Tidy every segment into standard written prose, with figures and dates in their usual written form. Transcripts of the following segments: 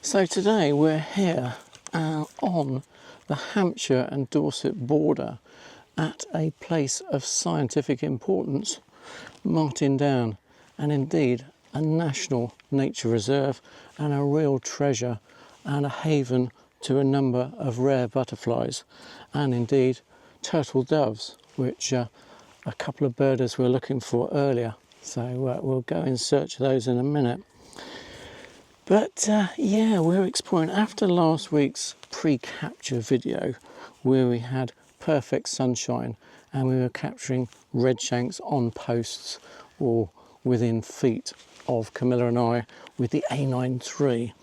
So today we're here on the Hampshire and Dorset border at a place of scientific importance, Martin Down, and indeed a national nature reserve and a real treasure and a haven to a number of rare butterflies and indeed turtle doves, which a couple of birders were looking for earlier. So we'll go in search of those in a minute. But yeah, we're exploring after last week's pre-capture video where we had perfect sunshine and we were capturing redshanks on posts or within feet of Camilla and I with the A9 III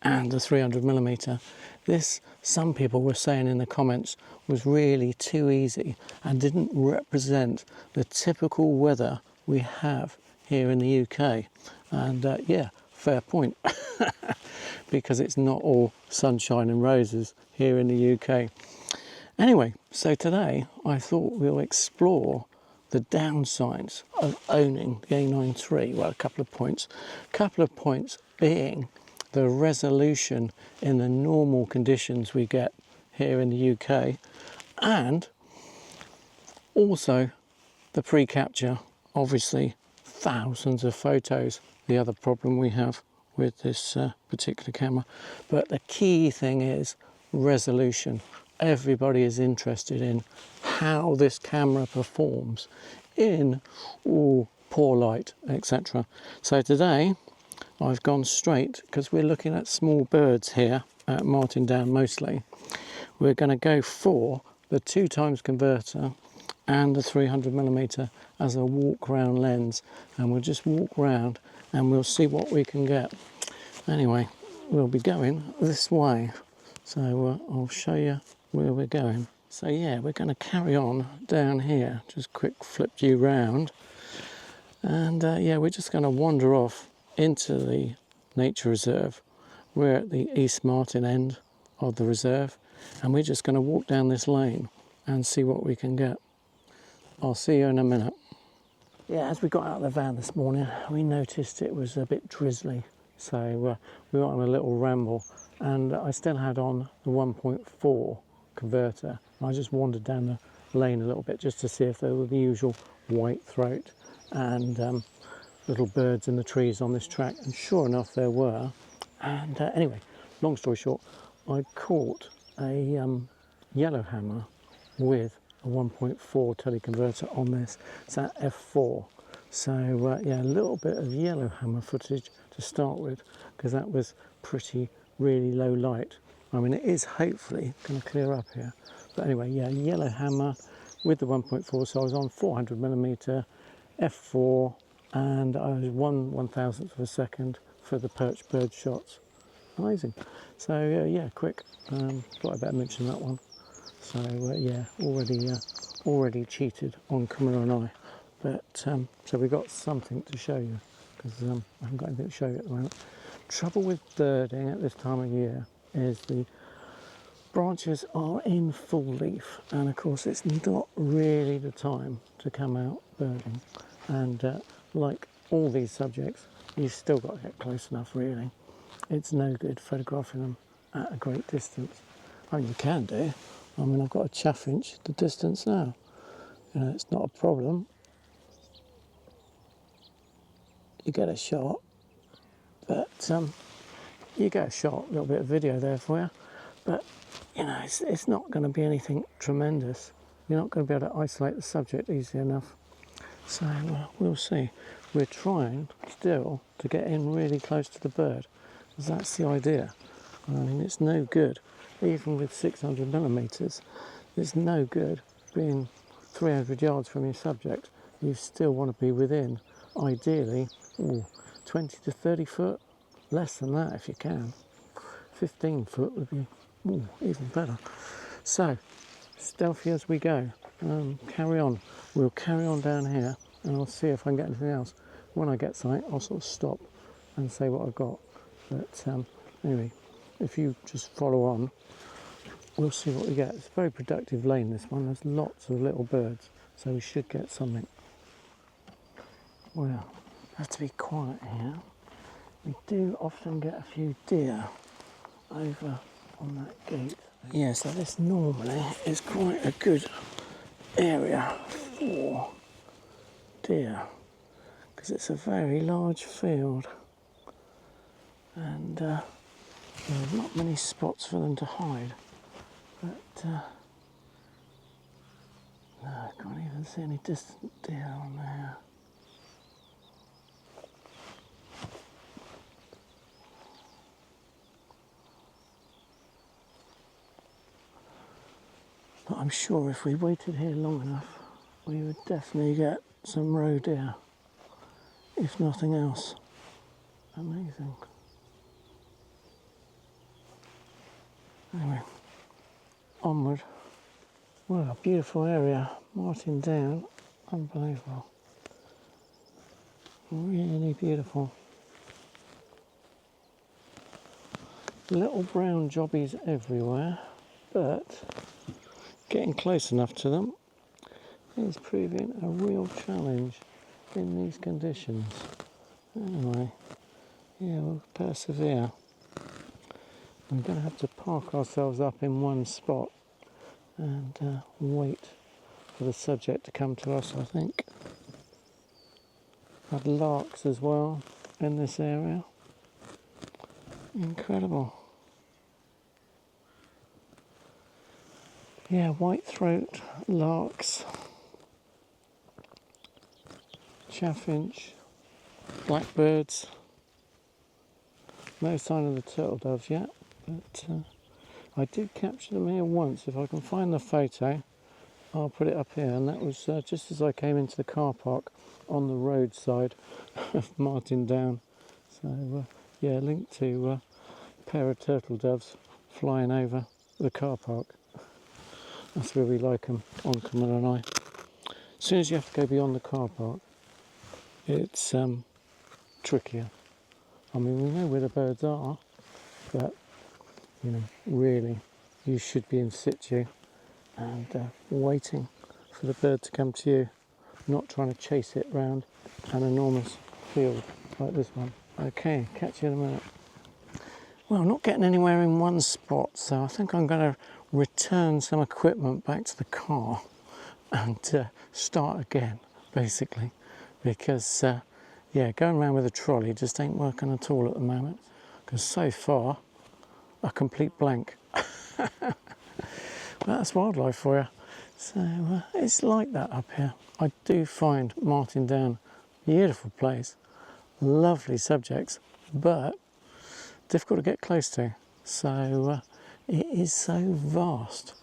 and the 300mm. This, some people were saying in the comments, was really too easy and didn't represent the typical weather we have here in the UK. And yeah, fair point, because it's not all sunshine and roses here in the UK. Anyway, so today I thought we'll explore the downsides of owning the A9 III. Well, a couple of points being the resolution in the normal conditions we get here in the UK, and also the pre-capture, obviously thousands of photos, the other problem we have with this particular camera. But the key thing is resolution. Everybody is interested in how this camera performs in poor light, etc. So today I've gone straight, because we're looking at small birds here at Martin Down mostly. We're going to go for the 2x converter and the 300mm as a walk round lens, and we'll just walk round and we'll see what we can get. Anyway, we'll be going this way, so I'll show you where we're going. So yeah, we're going to carry on down here, just quick flip you round, and yeah, we're just going to wander off into the nature reserve. We're at the East Martin end of the reserve, and we're just going to walk down this lane and see what we can get. I'll see you in a minute. Yeah, as we got out of the van this morning, we noticed it was a bit drizzly, so we went on a little ramble, and I still had on the 1.4 converter. I just wandered down the lane a little bit just to see if there were the usual white throat and little birds in the trees on this track, and sure enough there were. And anyway, long story short, I caught a yellowhammer with a 1.4 teleconverter on this. It's at f4. So yeah, a little bit of yellowhammer footage to start with, because that was really low light. I mean, it is hopefully going to clear up here. But anyway, yeah, yellowhammer with the 1.4, so I was on 400mm, f4, and I was 1/1000th of a second for the perch bird shots. Amazing. So yeah, quick. Thought I'd better mention that one. So yeah, already cheated on Camilla and I. But so we got something to show you, because I haven't got anything to show you at the moment. Trouble with birding at this time of year is the branches are in full leaf, and of course it's not really the time to come out birding. And like all these subjects, you've still got to get close enough really. It's no good photographing them at a great distance. I mean, you can do. I mean, I've got a chaffinch the distance now. You know, it's not a problem. You get a shot, but you get a shot, a little bit of video there for you. But, you know, it's not going to be anything tremendous. You're not going to be able to isolate the subject easily enough. So we'll see. We're trying still to get in really close to the bird, because that's the idea. I mean, it's no good, even with 600mm, it's no good being 300 yards from your subject. You still want to be within, ideally, 20 to 30 foot, less than that if you can. 15 foot would be even better. So, stealthy as we go. Carry on. We'll carry on down here, and I'll see if I can get anything else. When I get something, I'll sort of stop and say what I've got. But anyway, if you just follow on, we'll see what we get. It's a very productive lane, this one. There's lots of little birds, so we should get something. Well, I have to be quiet here. We do often get a few deer over on that gate. Yeah, so this normally is quite a good area for deer because it's a very large field and there's not many spots for them to hide. But no, I can't even see any distant deer on there. But I'm sure if we waited here long enough, we would definitely get some roe deer, if nothing else. Amazing. Anyway, onward. Well, a beautiful area, Martin Down, unbelievable. Really beautiful. Little brown jobbies everywhere, but getting close enough to them is proving a real challenge in these conditions. Anyway, yeah, we'll persevere. We're going to have to park ourselves up in one spot and wait for the subject to come to us, I think. Had larks as well in this area. Incredible. Yeah, white-throat, larks, chaffinch, blackbirds. No sign of the turtle doves yet, but I did capture them here once. If I can find the photo, I'll put it up here. And that was just as I came into the car park on the roadside of Martin Down. So yeah, linked to a pair of turtle doves flying over the car park. That's where we like them on Camilla I. As soon as you have to go beyond the car park, it's trickier. I mean, we know where the birds are, but you know, really, you should be in situ and waiting for the bird to come to you, not trying to chase it round an enormous field like this one. Okay, catch you in a minute. Well, I'm not getting anywhere in one spot, so I think I'm going to return some equipment back to the car and start again, basically, because yeah, going around with a trolley just ain't working at all at the moment, because so far a complete blank. But that's wildlife for you. So it's like that up here. I do find Martin Down beautiful place, lovely subjects, but difficult to get close to. So it is so vast.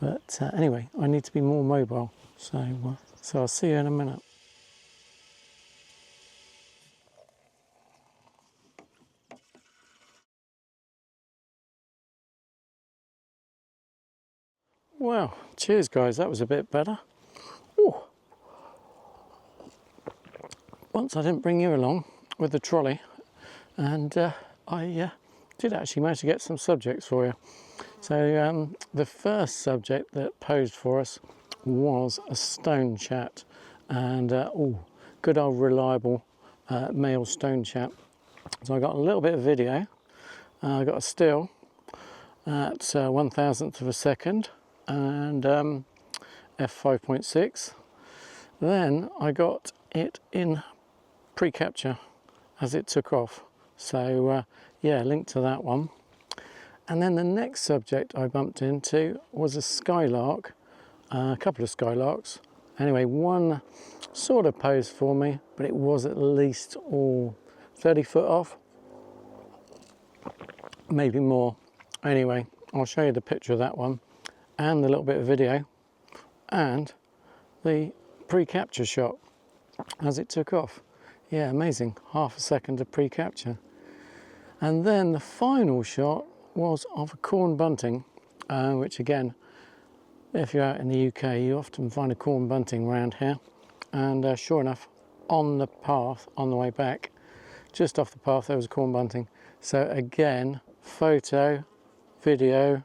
But anyway, I need to be more mobile. So I'll see you in a minute. Well, cheers guys, that was a bit better. Ooh. Once I didn't bring you along with the trolley, and I did actually manage to get some subjects for you. So the first subject that posed for us was a stone chat, and good old reliable male stone chat. So I got a little bit of video. I got a still at 1,000th of a second and f5.6. Then I got it in pre-capture as it took off. So yeah, link to that one. And then the next subject I bumped into was a skylark, a couple of skylarks. Anyway, one sort of posed for me, but it was at least 30 foot off, maybe more. Anyway, I'll show you the picture of that one and the little bit of video and the pre-capture shot as it took off. Yeah, amazing, half a second of pre-capture. And then the final shot was of a corn bunting, which again, if you're out in the UK, you often find a corn bunting around here. And sure enough, on the path, on the way back, just off the path, there was a corn bunting. So again, photo, video,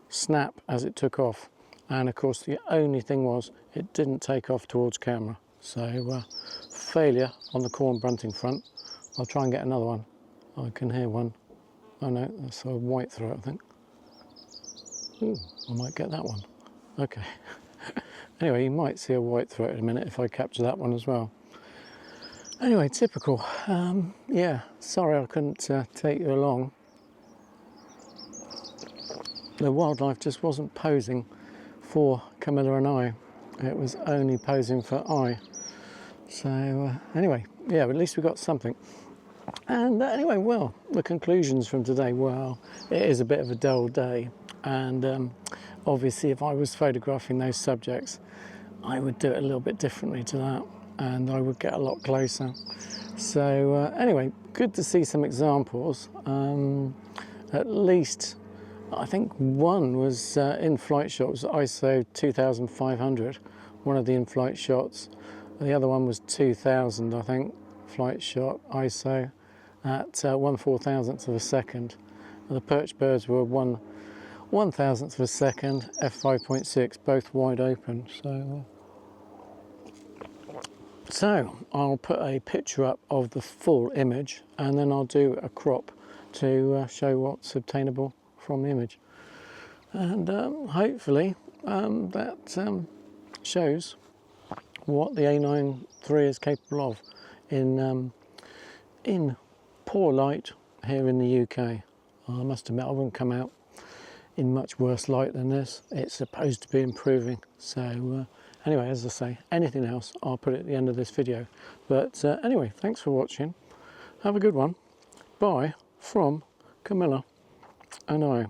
snap as it took off. And of course, the only thing was, it didn't take off towards camera. So failure on the corn bunting front. I'll try and get another one. I can hear one Oh no, that's a white throat, I think. Ooh, I might get that one. Okay. Anyway, you might see a white throat in a minute if I capture that one as well. Anyway, typical. Yeah, sorry I couldn't take you along. The wildlife just wasn't posing for Camilla and I. It was only posing for I. So anyway, yeah, at least we got something. And anyway, well, the conclusions from today, well, it is a bit of a dull day. And obviously if I was photographing those subjects, I would do it a little bit differently to that, and I would get a lot closer. So anyway, good to see some examples. At least, I think one was in-flight shot, was ISO 2500, one of the in-flight shots. The other one was 2000, I think, flight shot, ISO, at 1/4000th of a second. And the perch birds were 1/1000th of a second, f5.6, both wide open. So I'll put a picture up of the full image, and then I'll do a crop to show what's obtainable from the image. And hopefully that shows what the A9 III is capable of in poor light here in the UK. I must admit I wouldn't come out in much worse light than this. It's supposed to be improving. So anyway, as I say, anything else I'll put it at the end of this video. But anyway, thanks for watching. Have a good one. Bye from Camilla and I.